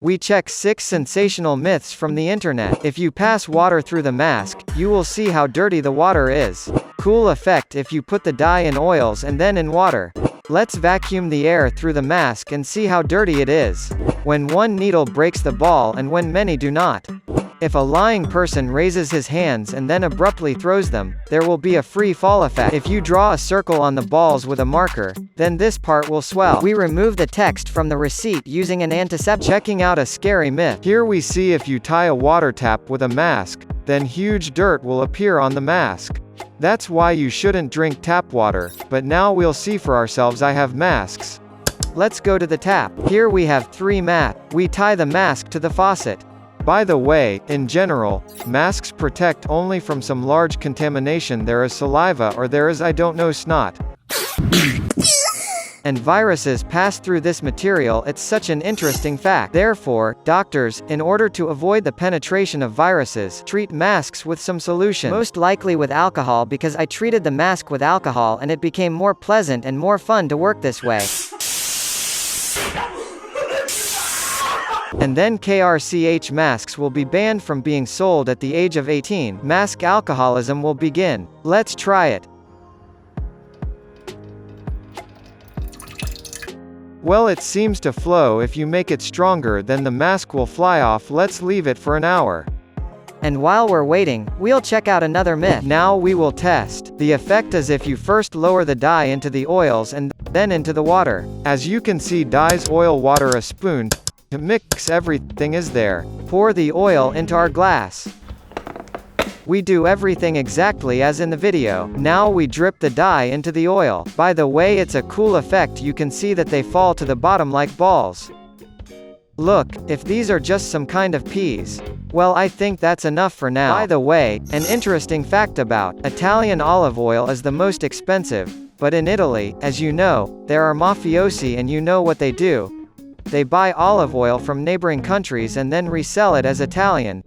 We check 6 sensational myths from the internet. If you pass water through the mask, you will see how dirty the water is. Cool effect if you put the dye in oils and then in water. Let's vacuum the air through the mask and see how dirty it is. When one needle breaks the ball and when many do not. If a lying person raises his hands and then abruptly throws them, there will be a free fall effect. If you draw a circle on the balls with a marker, then this part will swell. We remove the text from the receipt using an antiseptic. Checking out a scary myth. Here we see if you tie a water tap with a mask, then huge dirt will appear on the mask. That's why you shouldn't drink tap water, but now we'll see for ourselves. I have masks. Let's go to the tap. Here we have 3 mat. We tie the mask to the faucet. By the way, in general, masks protect only from some large contamination. There is saliva or there is I don't know snot. And viruses pass through this material. It's such an interesting fact. Therefore, doctors, in order to avoid the penetration of viruses, treat masks with some solution. Most likely with alcohol, because I treated the mask with alcohol and it became more pleasant and more fun to work this way. And then KRCH masks will be banned from being sold at the age of 18. Mask alcoholism will begin. Let's try it. Well, it seems to flow. If you make it stronger, then the mask will fly off. Let's leave it for an hour. And while we're waiting, we'll check out another myth. Now we will test. The effect is if you first lower the dye into the oils and then into the water. As you can see, dyes, oil, water, a spoon. To mix everything is there. Pour the oil into our glass. We do everything exactly as in the video. Now we drip the dye into the oil. By the way, it's a cool effect. You can see that they fall to the bottom like balls. Look, if these are just some kind of peas. Well, I think that's enough for now. By the way, an interesting fact about Italian olive oil is the most expensive. But in Italy, as you know, there are mafiosi and you know what they do. They buy olive oil from neighboring countries and then resell it as Italian,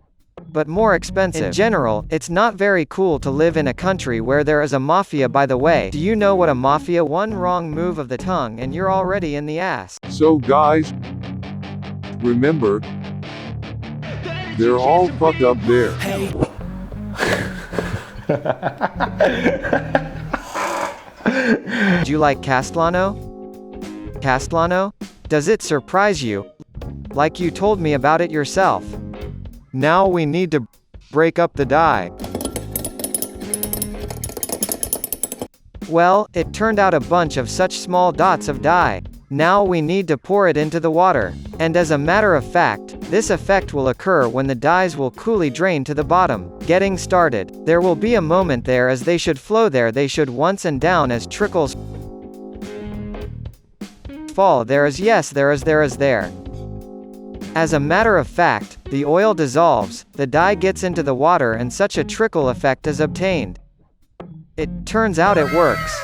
but more expensive. In general, it's not very cool to live in a country where there is a mafia. By the way, do you know what a mafia? One wrong move of the tongue and you're already in the ass. So guys, remember, they're all fucked up there. Do you like Castellano? Castellano? Does it surprise you? Like you told me about it yourself. Now we need to break up the dye. Well, it turned out a bunch of such small dots of dye. Now we need to pour it into the water. And as a matter of fact, this effect will occur when the dyes will coolly drain to the bottom. Getting started. There will be a moment there as they should flow there. They should once and down as trickles fall. There is there. As a matter of fact, the oil dissolves, the dye gets into the water and such a trickle effect is obtained. It turns out it works.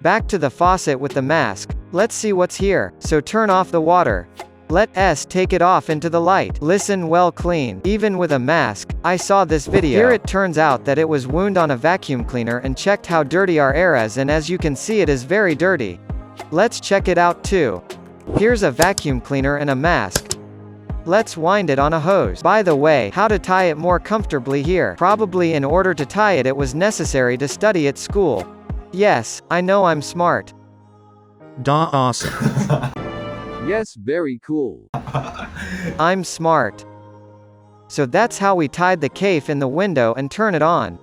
Back to the faucet with the mask. Let's see what's here. So turn off the water. Let us take it off into the light. Listen well clean. Even with a mask, I saw this video. Here it turns out that it was wound on a vacuum cleaner and checked how dirty our air is, and as you can see it is very dirty. Let's check it out too. Here's a vacuum cleaner and a mask. Let's wind it on a hose. By the way, how to tie it more comfortably here. Probably in order to tie it, it was necessary to study at school. Yes, I know I'm smart. Da awesome. Yes, very cool. I'm smart. So that's how we tied the cafe in the window and turn it on.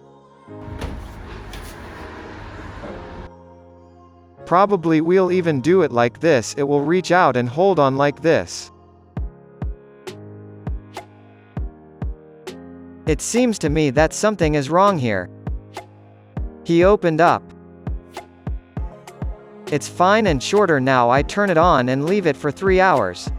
Probably we'll even do it like this. It will reach out and hold on like this. It seems to me that something is wrong here. He opened up. It's fine and shorter now. I turn it on and leave it for 3 hours.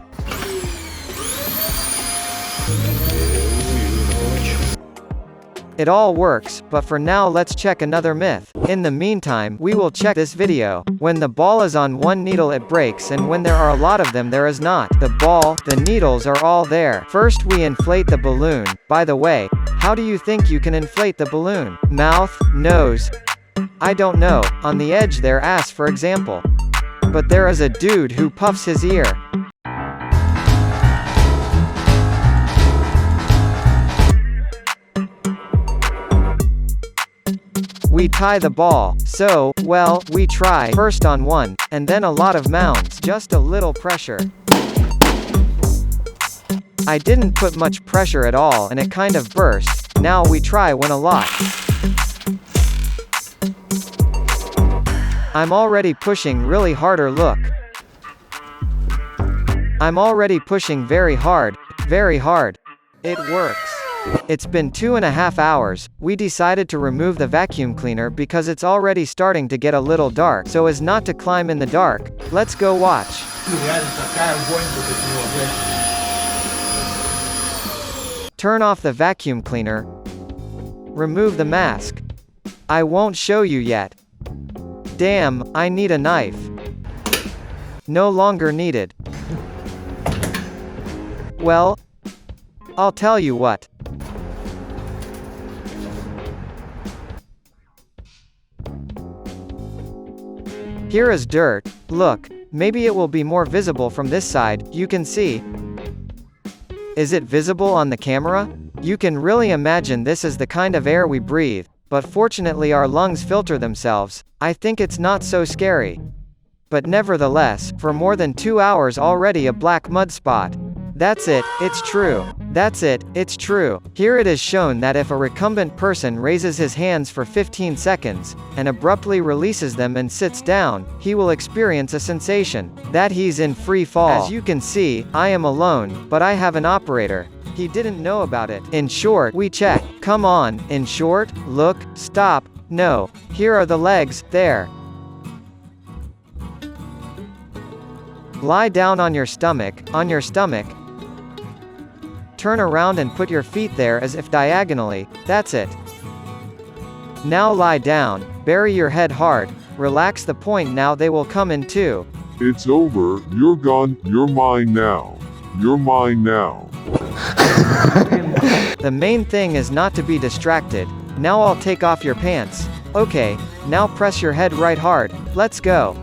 It all works, but for now let's check another myth. In the meantime, we will check this video. When the ball is on one needle it breaks, and when there are a lot of them there is not. The ball, the needles are all there. First we inflate the balloon. By the way, how do you think you can inflate the balloon? Mouth, nose? I don't know. On the edge there, ass for example. But there is a dude who puffs his ear. we tie the ball. So, well, we try, first on one, and then a lot of mounds, just a little pressure. I didn't put much pressure at all and it kind of burst. Now we try one a lot. I'm already pushing really harder, look. I'm already pushing very hard, very hard. It works. It's been 2.5 hours. We decided to remove the vacuum cleaner because it's already starting to get a little dark. So as not to climb in the dark, let's go watch. Turn off the vacuum cleaner. Remove the mask. I won't show you yet. Damn, I need a knife. No longer needed. Well, I'll tell you what. Here is dirt. Look, maybe it will be more visible from this side, you can see. Is it visible on the camera? You can really imagine this is the kind of air we breathe, but fortunately our lungs filter themselves. I think it's not so scary. But nevertheless, for more than 2 hours already a black mud spot. That's it, it's true. That's it, it's true. Here it is shown that if a recumbent person raises his hands for 15 seconds, and abruptly releases them and sits down, he will experience a sensation that he's in free fall. As you can see, I am alone, but I have an operator. He didn't know about it. In short, we check. Come on, in short, look, stop, no. Here are the legs, there. Lie down on your stomach, on your stomach. Turn around and put your feet there as if diagonally, that's it. Now lie down, bury your head hard, relax the point, now they will come in too. It's over, you're gone, you're mine now. You're mine now. The main thing is not to be distracted. Now I'll take off your pants. Okay, now press your head right hard, let's go.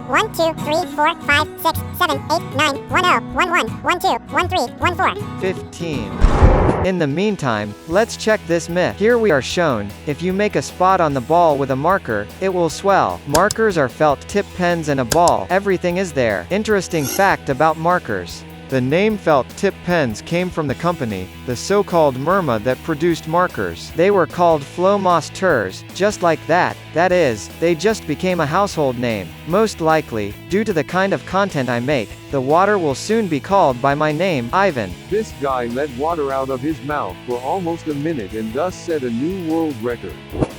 1, 2, 3, 4, 5, 6, 7, 8, 9, 1, 0, 1, 1, 1, 2, 1, 3, 1, 4. 15. In the meantime, let's check this myth. Here we are shown, if you make a spot on the ball with a marker, it will swell. Markers are felt tip pens and a ball. Everything is there. Interesting fact about markers. The name felt tip pens came from the company, the so-called Murma that produced markers. They were called Flomasters, just like that. That is, they just became a household name. Most likely, due to the kind of content I make, the water will soon be called by my name, Ivan. This guy let water out of his mouth for almost a minute and thus set a new world record.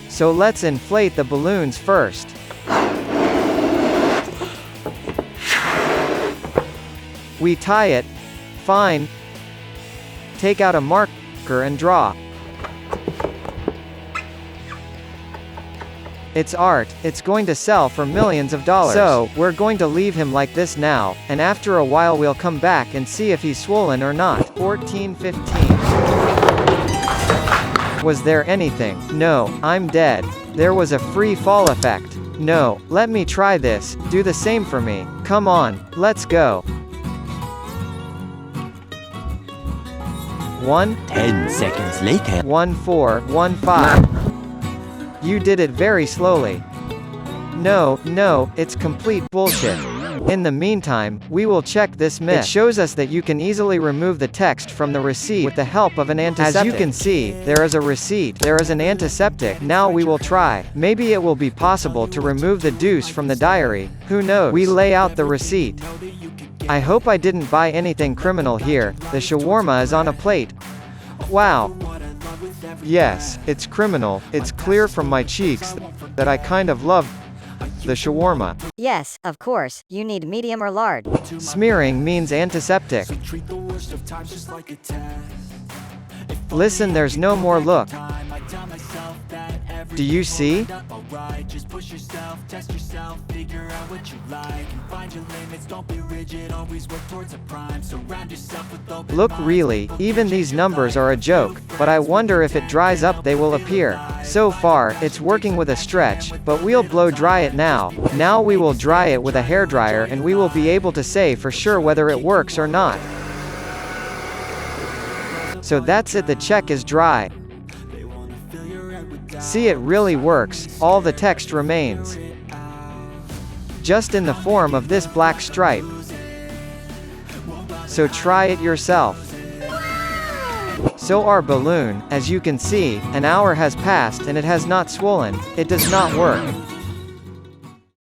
So let's inflate the balloons first. We tie it. Fine. Take out a marker and draw. It's art, it's going to sell for millions of dollars. So, we're going to leave him like this now, and after a while we'll come back and see if he's swollen or not. 14, 15. Was there anything? No, I'm dead. There was a free fall effect. No, let me try this, do the same for me. Come on, let's go. 10 seconds later. 1, 4, 1, 5. You did it very slowly. No, it's complete bullshit. In the meantime, we will check this myth. It shows us that you can easily remove the text from the receipt with the help of an antiseptic. As you can see, there is a receipt, there is an antiseptic. Now we will try. Maybe it will be possible to remove the deuce from the diary. Who knows? We lay out the receipt. I hope I didn't buy anything criminal here. The shawarma is on a plate. Wow. Yes, it's criminal. It's clear from my cheeks that I kind of love the shawarma. Yes, of course, you need medium or large. Smearing means antiseptic. Listen, there's no more look. Do you see? Look, really, even these numbers are a joke, but I wonder if it dries up they will appear. So far, it's working with a stretch, but we'll blow dry it now. Now we will dry it with a hairdryer and we will be able to say for sure whether it works or not. So that's it, the check is dry. See, it really works, all the text remains. Just in the form of this black stripe. So try it yourself. So our balloon, as you can see, an hour has passed and it has not swollen, it does not work.